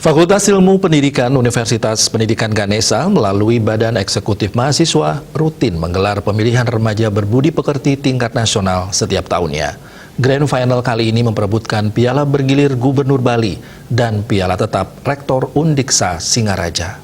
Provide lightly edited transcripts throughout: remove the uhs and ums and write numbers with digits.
Fakultas Ilmu Pendidikan Universitas Pendidikan Ganesha melalui Badan Eksekutif Mahasiswa rutin menggelar pemilihan remaja berbudi pekerti tingkat nasional setiap tahunnya. Grand Final kali ini memperebutkan piala bergilir Gubernur Bali dan piala tetap Rektor Undiksa Singaraja.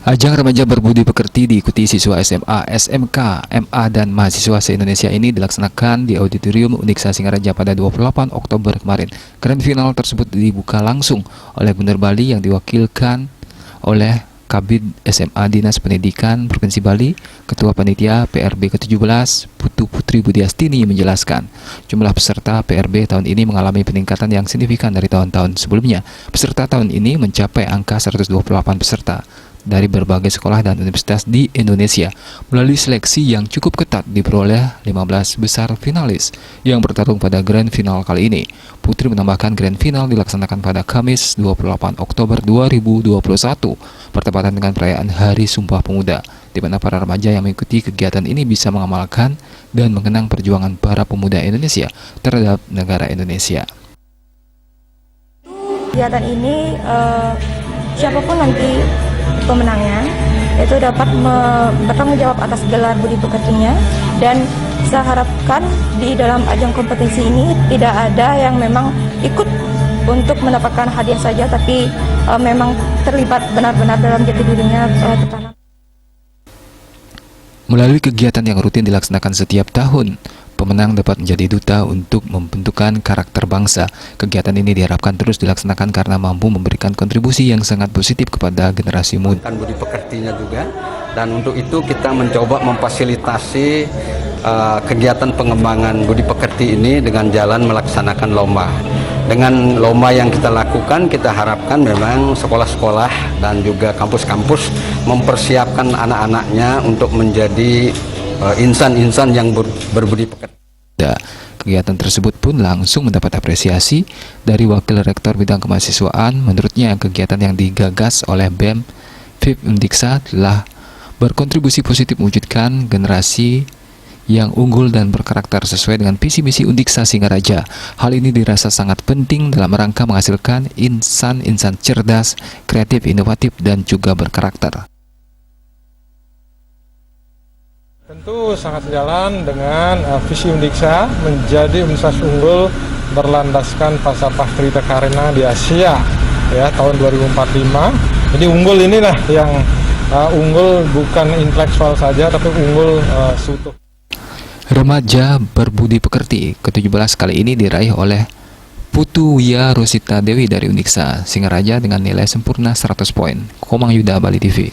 Ajang remaja berbudi pekerti diikuti siswa SMA, SMK, MA, dan mahasiswa se-Indonesia ini dilaksanakan di Auditorium Undiksa Singaraja pada 28 Oktober kemarin. Grand Final tersebut dibuka langsung oleh Gubernur Bali yang diwakilkan oleh Kabid SMA Dinas Pendidikan Provinsi Bali. Ketua Panitia PRB ke-17, Putu Putri Budiastini menjelaskan, jumlah peserta PRB tahun ini mengalami peningkatan yang signifikan dari tahun-tahun sebelumnya. Peserta tahun ini mencapai angka 128 peserta dari berbagai sekolah dan universitas di Indonesia. Melalui seleksi yang cukup ketat diperoleh 15 besar finalis yang bertarung pada Grand Final kali ini. Putri menambahkan Grand Final dilaksanakan pada Kamis 28 Oktober 2021 bertepatan dengan perayaan Hari Sumpah Pemuda, di mana para remaja yang mengikuti kegiatan ini bisa mengamalkan dan mengenang perjuangan para pemuda Indonesia terhadap negara Indonesia. Kegiatan ini siapapun nanti pemenangnya itu dapat bertanggung jawab atas gelar budi pekertinya, dan saya harapkan di dalam ajang kompetisi ini tidak ada yang memang ikut untuk mendapatkan hadiah saja, tapi memang terlibat benar-benar dalam jati dirinya tertanam. Melalui kegiatan yang rutin dilaksanakan setiap tahun, pemenang dapat menjadi duta untuk membentukkan karakter bangsa. Kegiatan ini diharapkan terus dilaksanakan karena mampu memberikan kontribusi yang sangat positif kepada generasi muda. Budi pekertinya juga, dan untuk itu kita mencoba memfasilitasi kegiatan pengembangan budi pekerti ini dengan jalan melaksanakan lomba. Dengan lomba yang kita lakukan, kita harapkan memang sekolah-sekolah dan juga kampus-kampus mempersiapkan anak-anaknya untuk menjadi insan-insan yang berbudi pekerti. Kegiatan tersebut pun langsung mendapat apresiasi dari Wakil Rektor Bidang Kemahasiswaan. Menurutnya, kegiatan yang digagas oleh BEM FIP Undiksa telah berkontribusi positif mewujudkan generasi yang unggul dan berkarakter sesuai dengan visi misi Undiksa Singaraja. Hal ini dirasa sangat penting dalam rangka menghasilkan insan-insan cerdas, kreatif, inovatif, dan juga berkarakter. Tentu sangat sejalan dengan visi Undiksa menjadi universitas unggul berlandaskan falsafah Trita Karena di Asia ya tahun 2045. Jadi unggul inilah yang unggul bukan intelektual saja, tapi unggul seutuh. Remaja berbudi pekerti ke-17 kali ini diraih oleh Putu Wia Rosita Dewi dari Undiksa Singaraja dengan nilai sempurna 100 poin. Komang Yuda, Bali TV.